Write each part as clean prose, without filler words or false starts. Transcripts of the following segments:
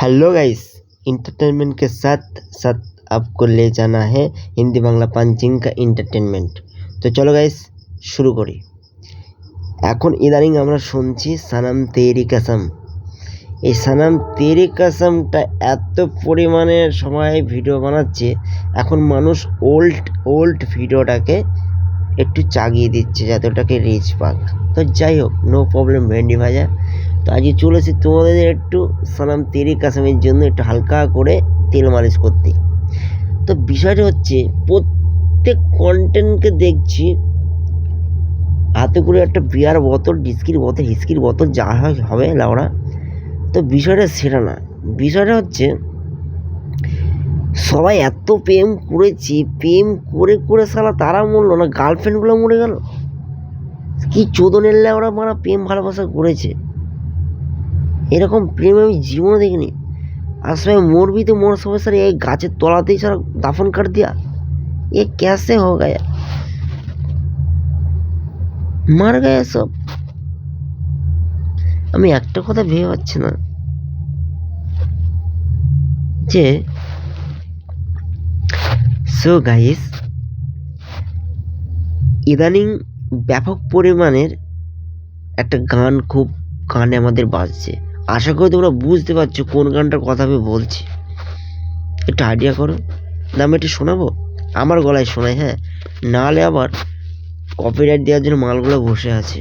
Hello guys, entertainment के साथ साथ आपको ले जाना है हिंदी बांग्ला পাঞ্চিং का एंटरटेनमेंट। তো চলো গাইস শুরু করি। এখন ইদানিং আমরা শুনছি সানাম তেরি কসম। এই সানাম তেরি কসমটা এত পরিমাণে সবাই ভিডিও বানাচ্ছে, এখন মানুষ ওল্ড ভিডিওটাকে একটু চাগিয়ে দিচ্ছে যাতে ওটাকে রিচ পাক। তো যাই হোক, নো প্রবলেম ভেন্ডি ভাজা। তো আজকে চলেছি তোমাদের একটু সানাম তেরি কাসমের জন্য একটু হালকা করে তেল মালিশ করতে। তো বিষয়টা হচ্ছে, প্রত্যেক কন্টেন্টকে দেখছি হাতে করে একটা বিয়ার বোতল, ডিস্কির বোতল, হিস্কির বোতল, যা হবে লাউড়া। তো বিষয়টা সেটা না, বিষয়টা হচ্ছে সবাই এত প্রেম করেছি, প্রেম করে করে শালা তারা মরলো না, গার্লফ্রেন্ডগুলো মরে গেল। কি চোদনের লেওরা মারা প্রেম ভালোবাসা করেছে, এরকম প্রেম আমি জীবনে দেখিনি। আসলে মরবি তো মোর সবাই স্যার এই গাছের তলাতেই সারা দাফন কাট দিয়া, এ कैसे हो गया, মার গয়া সব। আমি একটা কথা ভেবে পাচ্ছি না যে সো গাইস, ইদানিং ব্যাপক পরিমাণের একটা গান খুব কানে আমাদের বাজছে। আশা করি তোমরা বুঝতে পারছো কোন গানটার কথা আমি বলছি। একটু আইডিয়া করো না, আমি একটু শোনাবো, আমার গলায় শোনাই, হ্যাঁ, নাহলে আবার কপিরাইট দেওয়ার জন্য মালগুলো বসে আছে,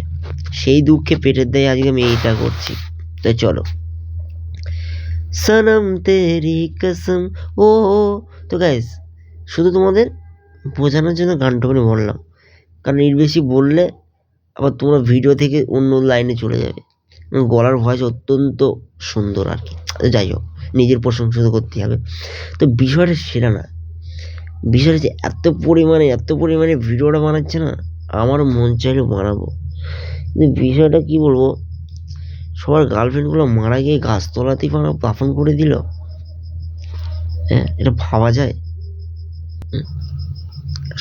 সেই দুঃখে পেটের দায়ে আজকে আমি এইটা করছি। তো চলো, সনম তেরি কসম। ও তো গাইস, শুধু তোমাদের বোঝানোর জন্য গানটুকুনি বললাম, কারণ এর বেশি বললে আবার তোমরা ভিডিও থেকে অন্য লাইনে চলে যাবে। গলার ভয়েস অত্যন্ত সুন্দর আর কি। যাই হোক, নিজের প্রশংসা তো করতে হবে। তো বিষয়টা সেটা না, বিষয়টা যে এত পরিমাণে ভিডিওটা বানাচ্ছে না, আমার মন চাইলে বানাবো, কিন্তু বিষয়টা কি বলবো, সবার গার্লফ্রেন্ডগুলো মারা গিয়ে গাছতলাতেই দাফন করে দিল। হ্যাঁ, এটা ভাবা যায়?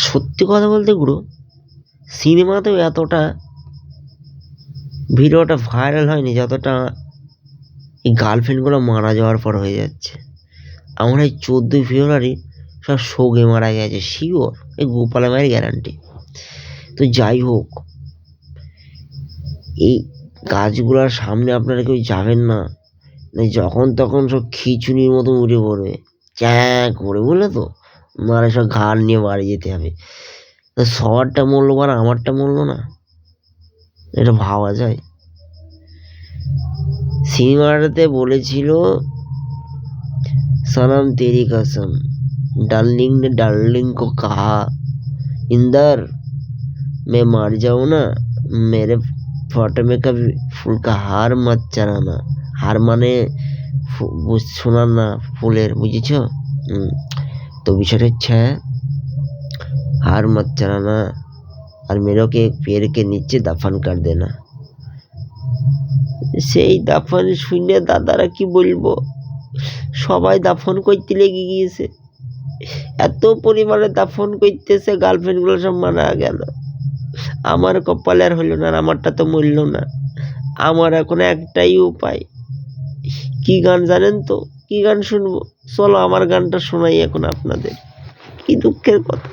সত্যি কথা বলতে গুরু, সিনেমাতেও এতটা ভিডিওটা ভাইরাল হয়নি যতটা এই গার্লফ্রেন্ডগুলো মারা যাওয়ার পর হয়ে যাচ্ছে। আমরা এই 14ই ফেব্রুয়ারি সব শোকে মারা গেছে, শিওর, এই গোপাল মায়ের গ্যারান্টি। তো যাই হোক, এই গাছগুলোর সামনে আপনারা কেউ যাবেন না, যখন তখন সব খিচুনির মতো উঠে পড়বে চ্যাঁ করে, বলে তো মারা সব ঘাড় নিয়ে বাড়ি যেতে হবে। তো সবারটা মরলো আর আমারটা মরলো না, এটা ভাবা যায়? সিনেমাটাতে বলেছিল सनम तेरी कसम, डार्लिंग ने डार्लिंग को कहा, इंदर मैं मर जाऊँ ना, मेरे फोटो में कभी फूल का हार मत चढ़ाना। हार माने শোনা না, ফুলের, বুঝেছ? তো বিষয়টা হচ্ছে हार मत चढ़ाना और मेरे को एक पेड़ के नीचे दफन कर देना। সেই দাফন শুনে দাদারা কি বলবো, সবাই দাফন করতে লেগে গিয়েছে, এত পরিমাণে দাফন করতেছে, গার্লফ্রেন্ডগুলো সব মারা গেল। আমার কপালে আর হলো না, আর আমারটা তো মরল না। আমার এখন একটাই উপায়, কি গান জানেন তো? কি গান শুনবো? চলো আমার গানটা শোনাই এখন আপনাদের। কি দুঃখের কথা।